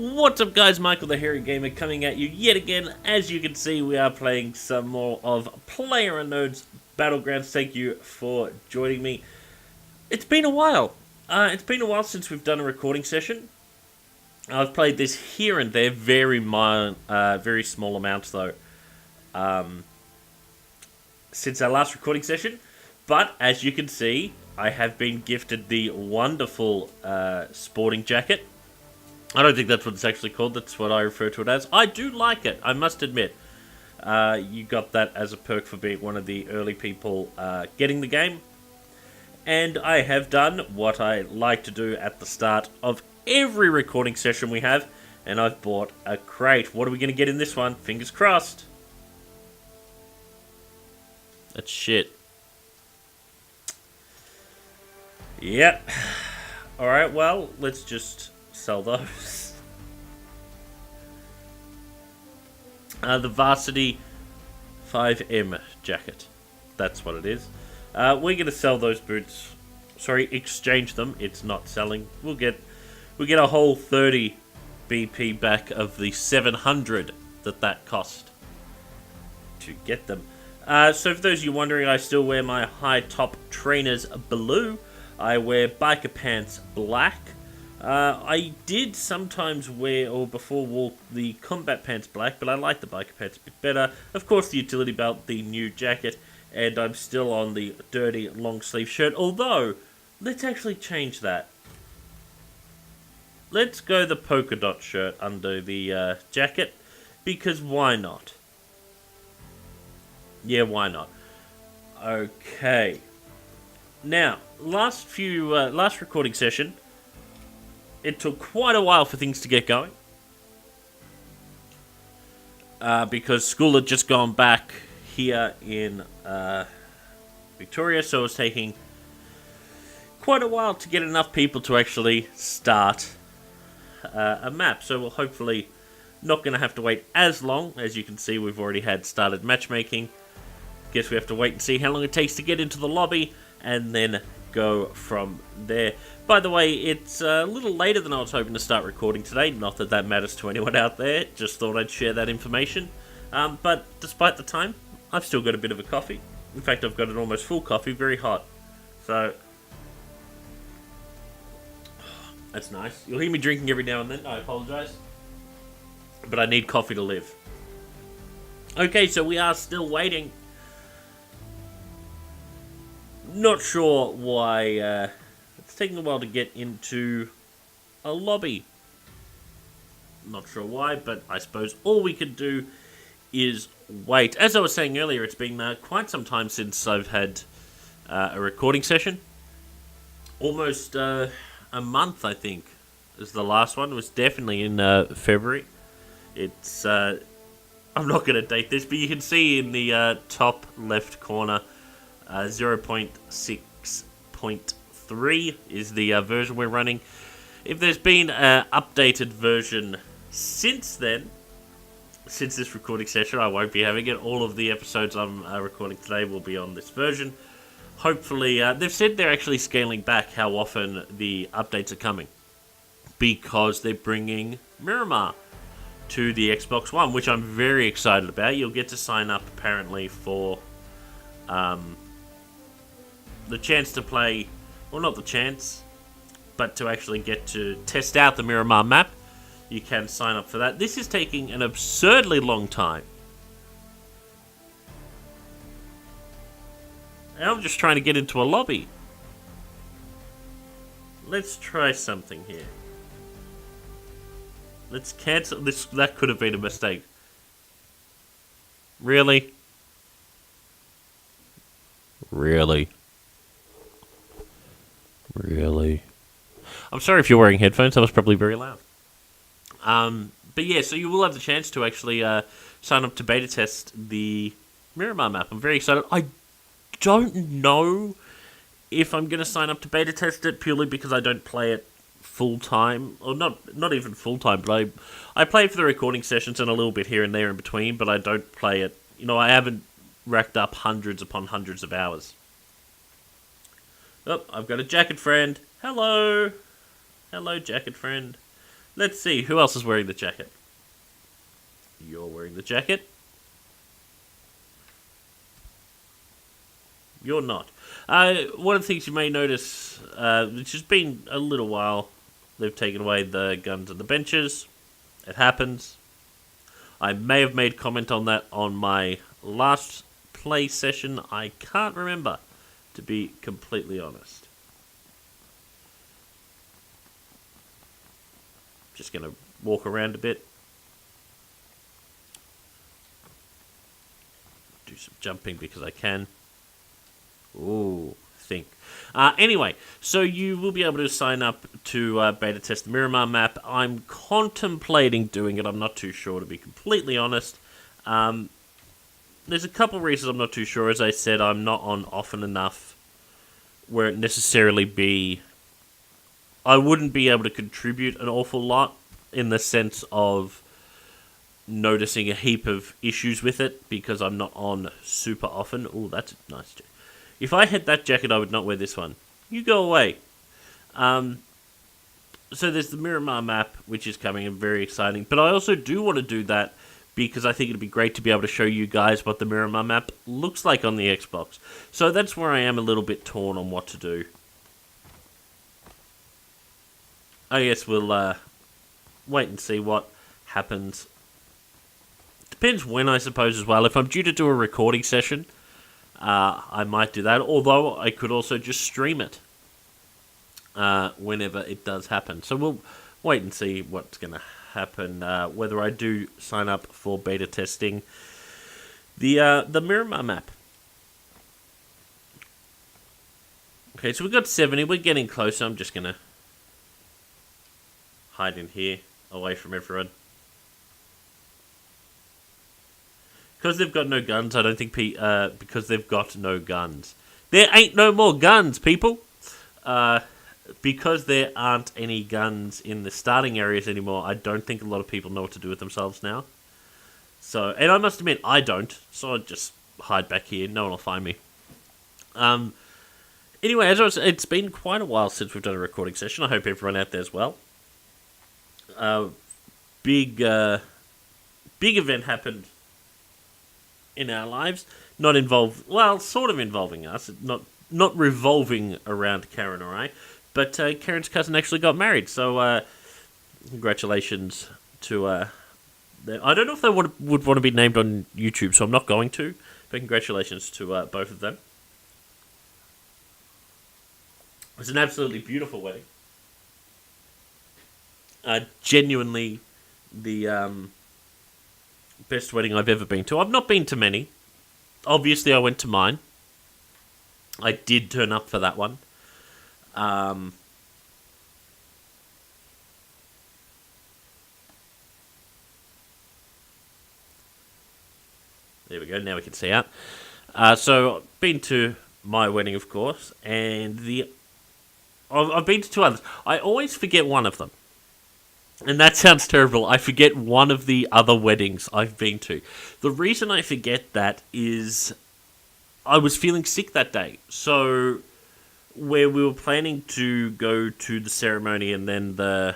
What's up guys, Michael the Hairy Gamer coming at you yet again. As you can see, we are playing some more of PlayerUnknown's Battlegrounds. Thank you for joining me. It's been a while. It's been a while since we've done a recording session. I've played this here and there, very small amounts though, since our last recording session. But as you can see, I have been gifted the wonderful sporting jacket. I don't think that's what it's actually called, that's what I refer to it as. I do like it, I must admit. You got that as a perk for being one of the early people getting the game. And I have done what I like to do at the start of every recording session we have, and I've bought a crate. What are we going to get in this one? Fingers crossed. That's shit. Yep. Alright, well, let's just sell those. The Varsity 5M jacket. That's what it is. We're going to sell those boots. Sorry, exchange them. It's not selling. We'll get a whole 30 BP back of the 700 that cost to get them. So for those of you wondering, I still wear my high top trainers blue. I wear biker pants black. I did sometimes wear, or before wore, the combat pants black, but I like the biker pants a bit better. Of course, the utility belt, the new jacket, and I'm still on the dirty long sleeve shirt. Although, let's actually change that. Let's go the polka dot shirt under the jacket, because why not? Yeah, why not? Okay. Now, last recording session, it took quite a while for things to get going. Because school had just gone back here in Victoria, so it was taking quite a while to get enough people to actually start a map. So we'll hopefully not going to have to wait as long. As you can see, we've already had started matchmaking. Guess we have to wait and see how long it takes to get into the lobby, and then go from there. By the way, it's a little later than I was hoping to start recording today. Not that that matters to anyone out there. Just thought I'd share that information. But despite the time, I've still got a bit of a coffee. In fact, I've got an almost full coffee, very hot. So, that's nice. You'll hear me drinking every now and then. I apologise. But I need coffee to live. Okay, so we are still waiting. Not sure why it's taking a while to get into a lobby. Not sure why, but I suppose all we can do is wait. As I was saying earlier, it's been quite some time since I've had a recording session. Almost a month, I think, is the last one. It was definitely in February. It's I'm not going to date this, but you can see in the top left corner, 0.6.3 is the version we're running. If there's been an updated version since then, since this recording session, I won't be having it. All of the episodes I'm recording today will be on this version. Hopefully, they've said they're actually scaling back how often the updates are coming, because they're bringing Miramar to the Xbox One, which I'm very excited about. You'll get to sign up apparently for the chance to play, well, not the chance, but to actually get to test out the Miramar map. You can sign up for that. This is taking an absurdly long time. And I'm just trying to get into a lobby. Let's try something here. Let's cancel this. That could have been a mistake. Really? Really? Really? I'm sorry if you're wearing headphones. That was probably very loud. But yeah, so you will have the chance to actually sign up to beta test the Miramar map. I'm very excited. I don't know if I'm going to sign up to beta test it, purely because I don't play it full-time. Or not even full-time, but I play it for the recording sessions and a little bit here and there in between, but I don't play it. You know, I haven't racked up hundreds upon hundreds of hours. Oh, I've got a jacket friend. Hello. Hello, jacket friend. Let's see, who else is wearing the jacket? You're wearing the jacket. You're not. One of the things you may notice, which has been a little while, they've taken away the guns and the benches. It happens. I may have made comment on that on my last play session. I can't remember, to be completely honest. Just going to walk around a bit. Do some jumping because I can. Ooh, think. Anyway, so you will be able to sign up to beta test the Miramar map. I'm contemplating doing it. I'm not too sure, to be completely honest. There's a couple of reasons I'm not too sure. As I said, I'm not on often enough where it necessarily be... I wouldn't be able to contribute an awful lot in the sense of noticing a heap of issues with it because I'm not on super often. Oh, that's nice too. If I had that jacket, I would not wear this one. You go away. So there's the Miramar map, which is coming and very exciting. But I also do want to do that because I think it'd be great to be able to show you guys what the Miramar map looks like on the Xbox. So that's where I am a little bit torn on what to do. I guess we'll wait and see what happens. Depends when, I suppose, as well. If I'm due to do a recording session... I might do that, although I could also just stream it whenever it does happen. So we'll wait and see what's going to happen, whether I do sign up for beta testing the Miramar map. Okay, so we've got 70. We're getting closer. I'm just going to hide in here, away from everyone. Because they've got no guns, I don't think... because they've got no guns. There ain't no more guns, people! Because there aren't any guns in the starting areas anymore, I don't think a lot of people know what to do with themselves now. So, and I must admit, I don't. So I'll just hide back here. No one will find me. Anyway, as I was, it's been quite a while since we've done a recording session. I hope everyone out there as well. Big event happened in our lives, not involved, well, sort of involving us, not revolving around Karen or I, but Karen's cousin actually got married, so congratulations to, I don't know if they would want to be named on YouTube, so I'm not going to, but congratulations to both of them. It was an absolutely beautiful wedding. Genuinely the best wedding I've ever been to. I've not been to many. Obviously, I went to mine. I did turn up for that one. There we go. Now we can see out. So, I've been to my wedding, of course, and I've been to two others. I always forget one of them. And that sounds terrible. I forget one of the other weddings I've been to. The reason I forget that is I was feeling sick that day. So, where we were planning to go to the ceremony and then the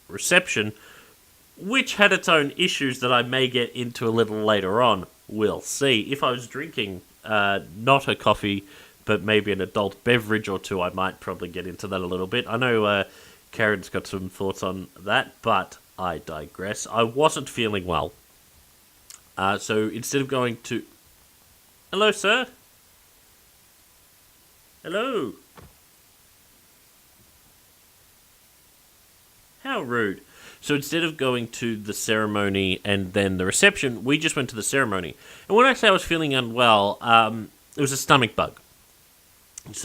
reception, which had its own issues that I may get into a little later on, we'll see. If I was drinking not a coffee, but maybe an adult beverage or two, I might probably get into that a little bit. I know... Karen's got some thoughts on that, but I digress. I wasn't feeling well. So instead of going to... Hello, sir? Hello? How rude. So instead of going to the ceremony and then the reception, we just went to the ceremony. And when I say I was feeling unwell, it was a stomach bug.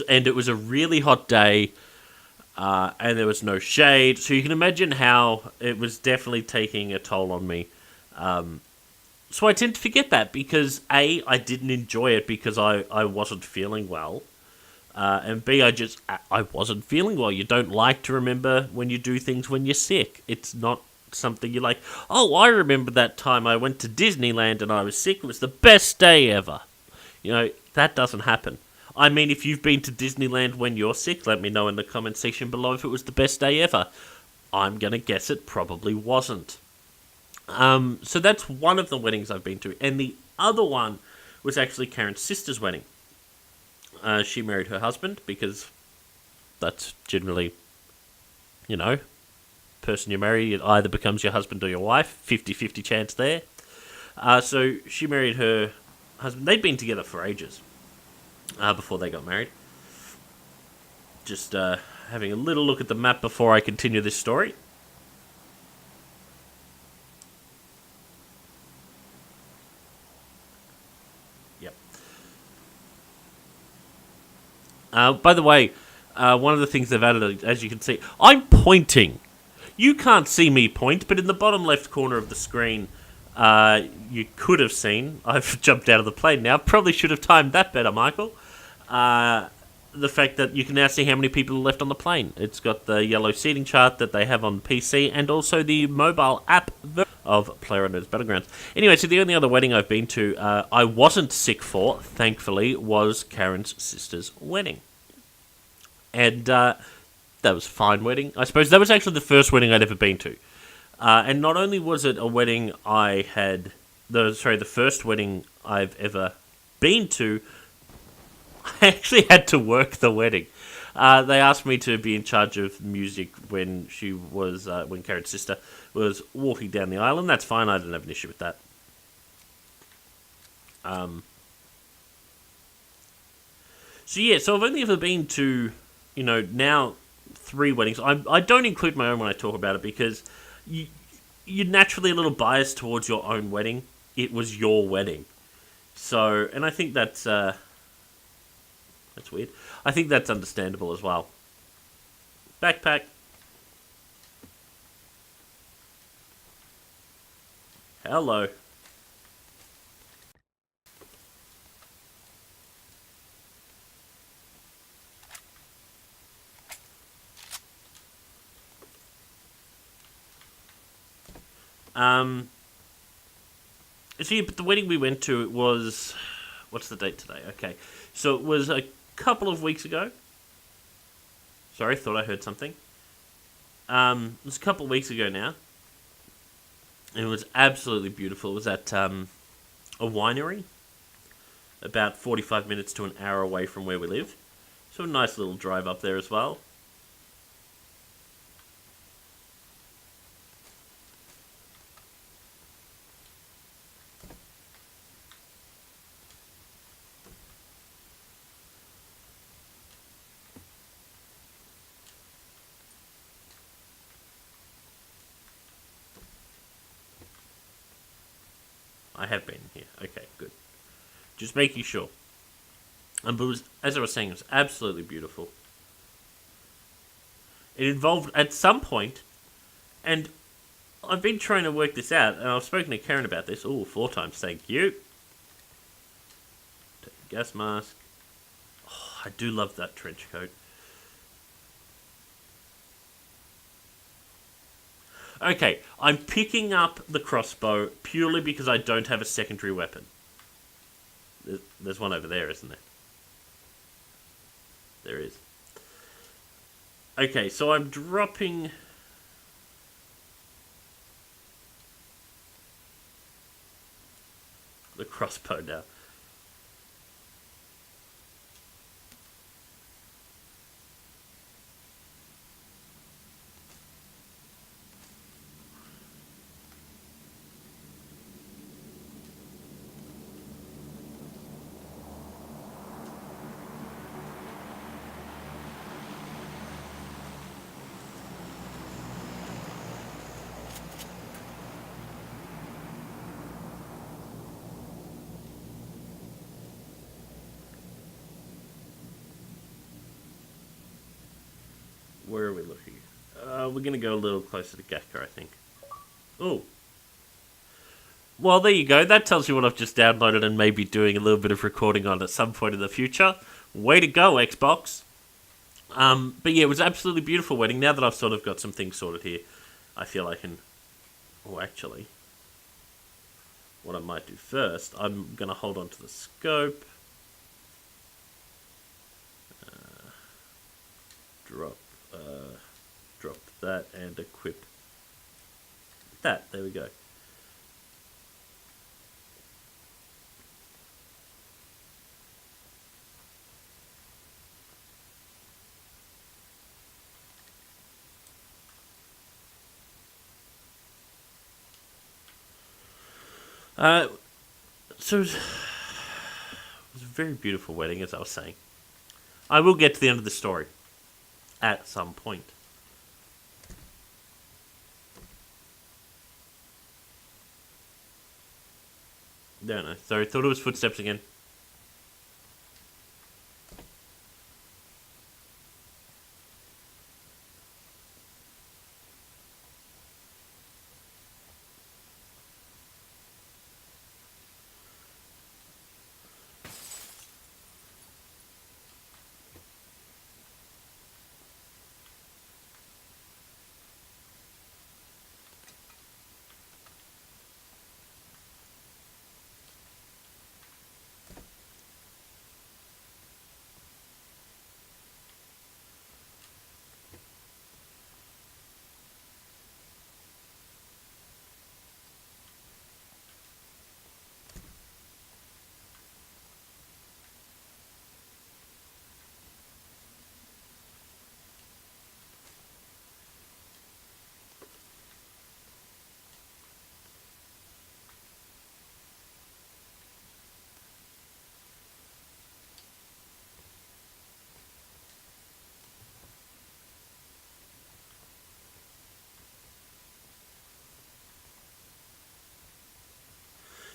And it was a really hot day... and there was no shade, so you can imagine how it was definitely taking a toll on me. So I tend to forget that because A, I didn't enjoy it because I wasn't feeling well, and B, I wasn't feeling well. You don't like to remember when you do things when you're sick. It's not something you're like, oh, I remember that time I went to Disneyland and I was sick. It was the best day ever. You know, that doesn't happen. I mean, if you've been to Disneyland when you're sick, let me know in the comment section below if it was the best day ever. I'm going to guess it probably wasn't. So that's one of the weddings I've been to. And the other one was actually Karen's sister's wedding. She married her husband because that's generally, person you marry, it either becomes your husband or your wife. 50-50 chance there. So she married her husband. They'd been together for ages before they got married. Just having a little look at the map before I continue this story. Yep. By the way, one of the things they've added, as you can see, I'm pointing. You can't see me point, but in the bottom left corner of the screen, you could have seen, I've jumped out of the plane now, probably should have timed that better, Michael, the fact that you can now see how many people are left on the plane. It's got the yellow seating chart that they have on PC, and also the mobile app of PlayerUnknown's Battlegrounds. Anyway, so the only other wedding I've been to, I wasn't sick for, thankfully, was Karen's sister's wedding. And that was a fine wedding. I suppose that was actually the first wedding I'd ever been to. And not only was it a wedding the first wedding I've ever been to, I actually had to work the wedding. They asked me to be in charge of music when when Karen's sister was walking down the aisle, and that's fine. I didn't have an issue with that. So I've only ever been to, now 3 weddings. I don't include my own when I talk about it because you're naturally a little biased towards your own wedding. It was your wedding. So, and I think that's weird. I think that's understandable as well. Backpack. Hello. But the wedding we went to, it was... What's the date today? Okay. So it was a couple of weeks ago. Sorry, thought I heard something. It was a couple of weeks ago now. And it was absolutely beautiful. It was at a winery. About 45 minutes to an hour away from where we live. So a nice little drive up there as well. I have been here. Okay, good. Just making sure. But it was, as I was saying, it was absolutely beautiful. It involved, at some point, and I've been trying to work this out, and I've spoken to Karen about this. 4 times, thank you. Take a gas mask. Oh, I do love that trench coat. Okay, I'm picking up the crossbow purely because I don't have a secondary weapon. There's one over there, isn't there? There is. Okay, so I'm dropping... the crossbow now. Where are we looking? We're going to go a little closer to Gakka, I think. Oh. Well, there you go. That tells you what I've just downloaded and maybe doing a little bit of recording on at some point in the future. Way to go, Xbox. But yeah, it was an absolutely beautiful wedding. Now that I've sort of got some things sorted here, I feel I can... Oh, actually, what I might do first, I'm going to hold on to the scope. Drop that and equip that. There we go. So it was a very beautiful wedding, as I was saying. I will get to the end of the story at some point. Don't know. Sorry, thought it was footsteps again.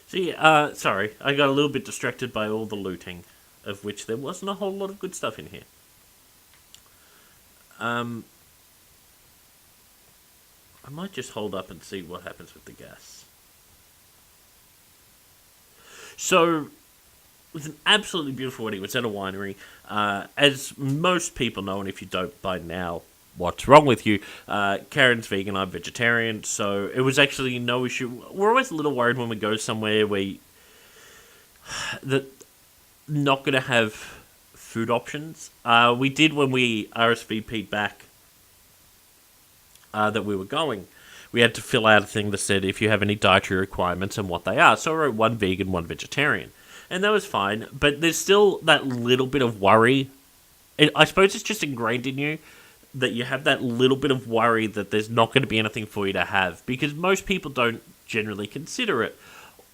See, sorry, I got a little bit distracted by all the looting, of which there wasn't a whole lot of good stuff in here. I might just hold up and see what happens with the gas. So, it was an absolutely beautiful wedding. It was at a winery. As most people know, and if you don't by now, what's wrong with you? Karen's vegan, I'm vegetarian, so it was actually no issue. We're always a little worried when we go somewhere where that not going to have food options. We did when we RSVP'd back that we were going. We had to fill out a thing that said if you have any dietary requirements and what they are. So I wrote one vegan, one vegetarian. And that was fine, but there's still that little bit of worry. I suppose it's just ingrained in you that you have that little bit of worry that there's not going to be anything for you to have, because most people don't generally consider it.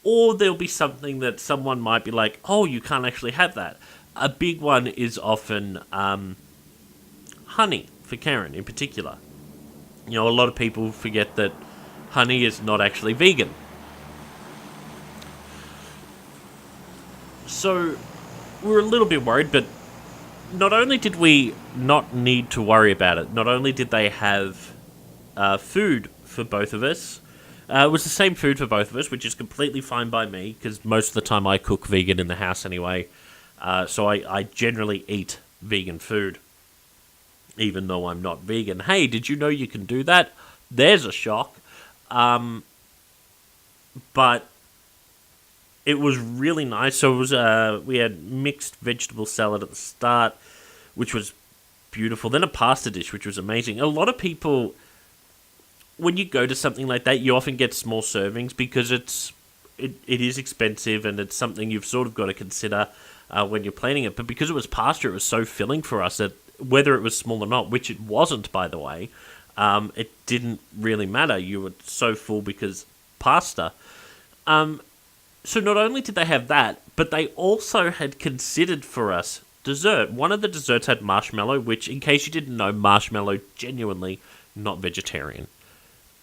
Or there'll be something that someone might be like, oh, you can't actually have that. A big one is often honey, for Karen in particular. You know, a lot of people forget that honey is not actually vegan. So, we're a little bit worried, but not only did we not need to worry about it, not only did they have food for both of us, it was the same food for both of us, which is completely fine by me, because most of the time I cook vegan in the house anyway, so I generally eat vegan food, even though I'm not vegan. Hey, did you know you can do that? There's a shock. But it was really nice. So it was we had mixed vegetable salad at the start, which was beautiful. Then a pasta dish, which was amazing. A lot of people, when you go to something like that, you often get small servings because it is expensive and it's something you've sort of got to consider when you're planning it. But because it was pasta, it was so filling for us that whether it was small or not, which it wasn't, by the way, it didn't really matter. You were so full because pasta. So not only did they have that, but they also had considered for us dessert. One of the desserts had marshmallow, which, in case you didn't know, marshmallow genuinely not vegetarian.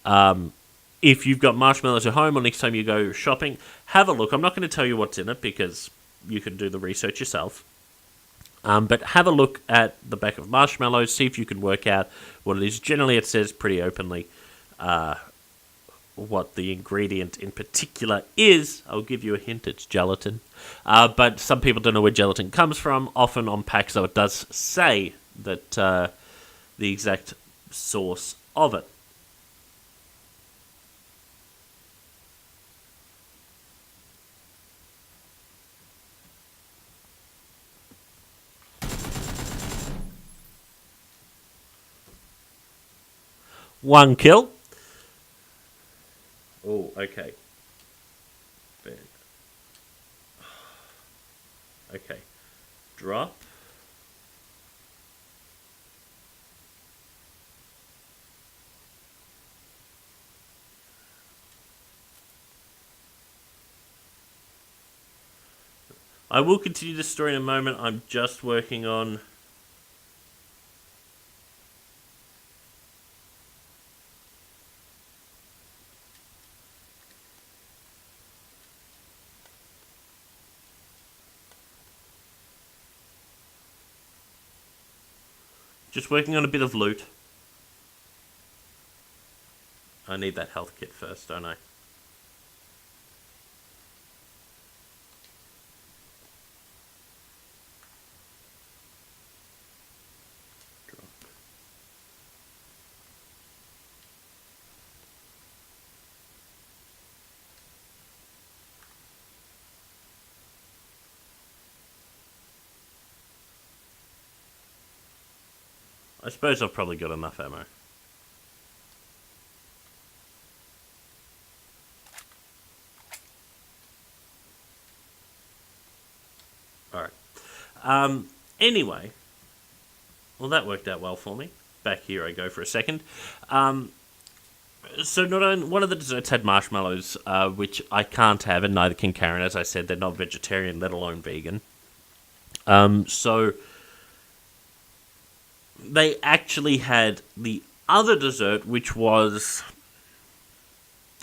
If you've got marshmallows at home or next time you go shopping, have a look. I'm not going to tell you what's in it because you can do the research yourself. But have a look at the back of marshmallows, see if you can work out what it is. Generally, it says pretty openly what the ingredient in particular is. I'll give you a hint, it's gelatin. But some people don't know where gelatin comes from, often on packs, so it does say that the exact source of it. 1 kill. Oh, okay. Okay. Drop. I will continue the story in a moment. I'm just working on... Just working on a bit of loot. I need that health kit first, don't I? I suppose I've probably got enough ammo. Alright. Anyway. Well, that worked out well for me. Back here I go for a second. So not only... One of the desserts had marshmallows, which I can't have, and neither can Karen. As I said, they're not vegetarian, let alone vegan. So... They actually had the other dessert, which was...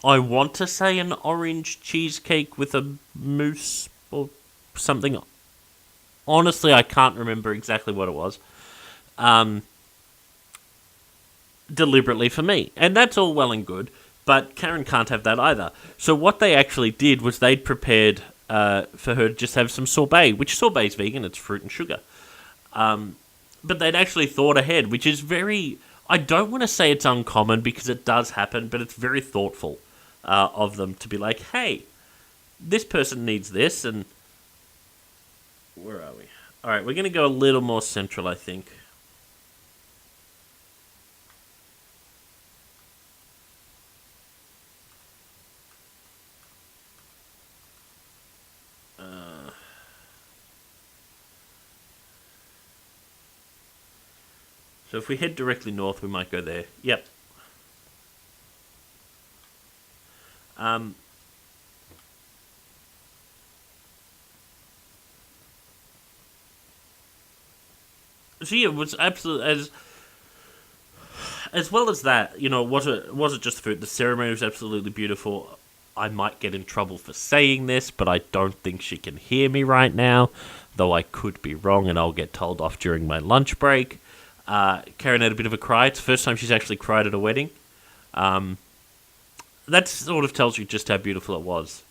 I want to say an orange cheesecake with a mousse or something. Honestly, I can't remember exactly what it was. Deliberately for me. And that's all well and good, but Karen can't have that either. So what they actually did was they'd prepared for her to just have some sorbet, which sorbet's vegan, it's fruit and sugar. But they'd actually thought ahead, which is very... I don't want to say it's uncommon, because it does happen, but it's very thoughtful of them to be like, hey, this person needs this, and... Where are we? Alright, we're going to go a little more central, I think. So if we head directly north, we might go there. Yep. So yeah, it was absolutely... As well as that, you know, was it just the food? The ceremony was absolutely beautiful. I might get in trouble for saying this, but I don't think she can hear me right now, though I could be wrong and I'll get told off during my lunch break. Karen had a bit of a cry. It's the first time she's actually cried at a wedding. That sort of tells you just how beautiful it was.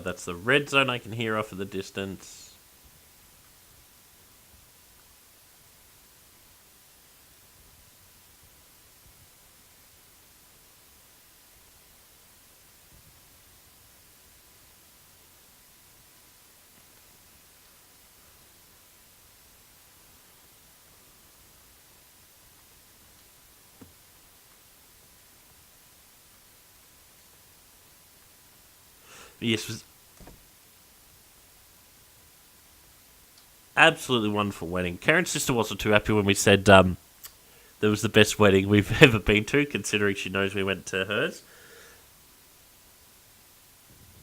That's the red zone I can hear off in the distance. Yes, it was absolutely wonderful wedding. Karen's sister wasn't too happy when we said that was the best wedding we've ever been to, considering she knows we went to hers.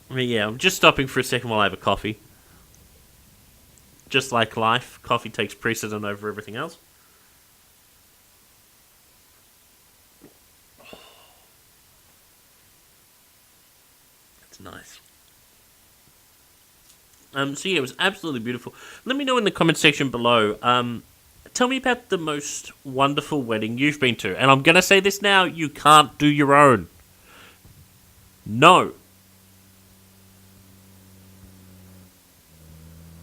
I mean, yeah, I'm just stopping for a second while I have a coffee. Just like life, coffee takes precedent over everything else. That's nice. So yeah, it was absolutely beautiful. Let me know in the comment section below. Tell me about the most wonderful wedding you've been to. And I'm going to say this now, you can't do your own. No.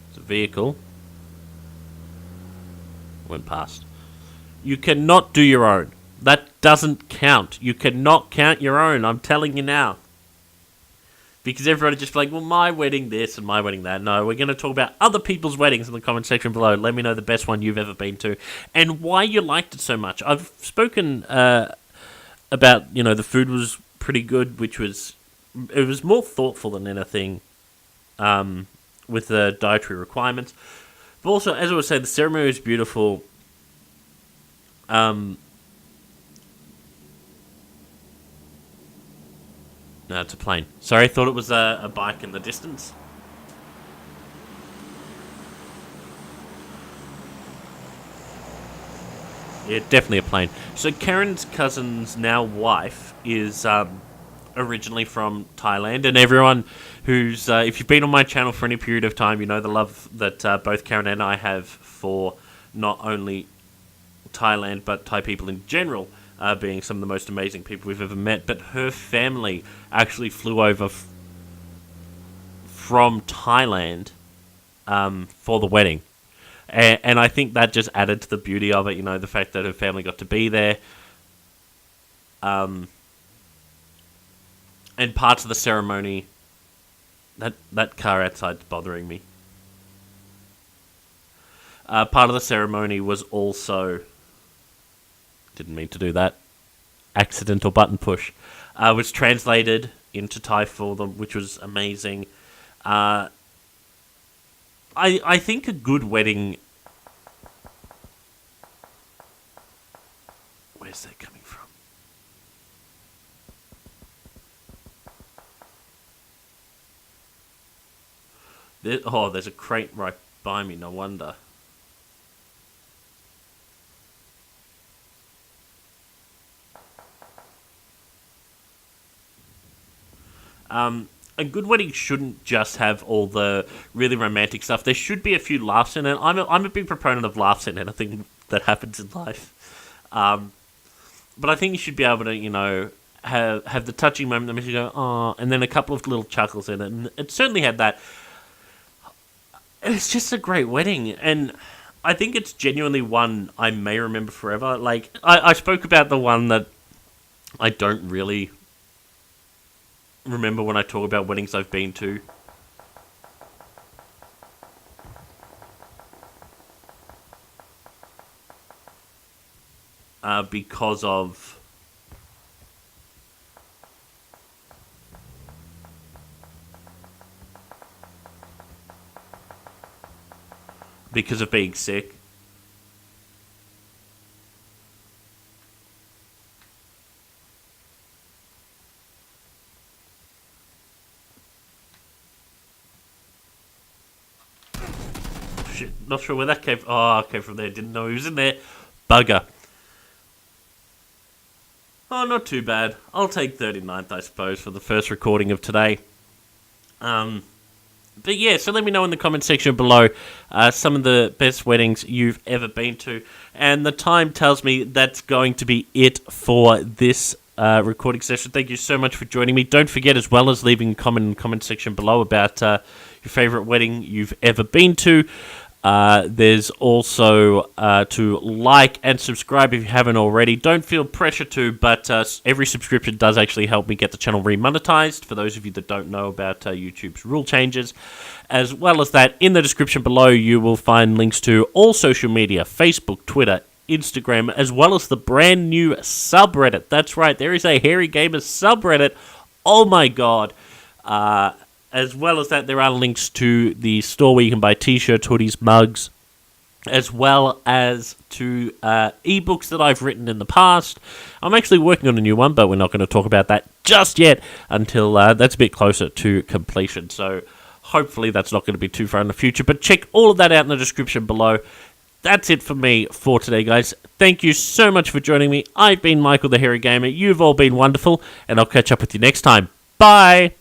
It's a vehicle. went past. You cannot do your own. That doesn't count. You cannot count your own. I'm telling you now. Because everybody just be like, well, my wedding this and my wedding that. No, we're going to talk about other people's weddings in the comment section below. Let me know the best one you've ever been to and why you liked it so much. I've spoken about, the food was pretty good, it was more thoughtful than anything with the dietary requirements. But also, as I was saying, the ceremony was beautiful. No, it's a plane. Sorry, I thought it was a bike in the distance. Yeah, definitely a plane. So Karen's cousin's now wife is originally from Thailand, and everyone who's if you've been on my channel for any period of time, you know the love that both Karen and I have for not only Thailand but Thai people in general. Being some of the most amazing people we've ever met, but her family actually flew over from Thailand for the wedding, and I think that just added to the beauty of it. The fact that her family got to be there, and parts of the ceremony. That car outside's bothering me. Part of the ceremony was also. Didn't mean to do that. Accidental button push. Was translated into Thai for them, which was amazing. I think a good wedding... Where's that coming from? There's a crate right by me, no wonder. A good wedding shouldn't just have all the really romantic stuff. There should be a few laughs in it. I'm a big proponent of laughs in anything that happens in life. But I think you should be able to, have the touching moment that makes you go, oh, and then a couple of little chuckles in it. And it certainly had that. It's just a great wedding. And I think it's genuinely one I may remember forever. Like, I spoke about the one that I don't really remember when I talk about weddings I've been to. Because of being sick. Not sure where that came from. Oh, it came from there. Didn't know he was in there. Bugger. Oh, not too bad. I'll take 39th, I suppose, for the first recording of today. But yeah, so let me know in the comment section below some of the best weddings you've ever been to. And the time tells me that's going to be it for this recording session. Thank you so much for joining me. Don't forget, as well as leaving a comment in the comment section below about your favourite wedding you've ever been to. There's also to like and subscribe if you haven't already. Don't feel pressure to, but every subscription does actually help me get the channel remonetized, for those of you that don't know about YouTube's rule changes. As well as that, in the description below you will find links to all social media, Facebook, Twitter, Instagram, as well as the brand new subreddit. That's right, there is a TheHairyGamer subreddit. Oh my god. As well as that, there are links to the store where you can buy t-shirts, hoodies, mugs, as well as to ebooks that I've written in the past. I'm actually working on a new one, but we're not going to talk about that just yet until that's a bit closer to completion. So hopefully that's not going to be too far in the future. But check all of that out in the description below. That's it for me for today, guys. Thank you so much for joining me. I've been Michael the TheHairyGamer. You've all been wonderful, and I'll catch up with you next time. Bye!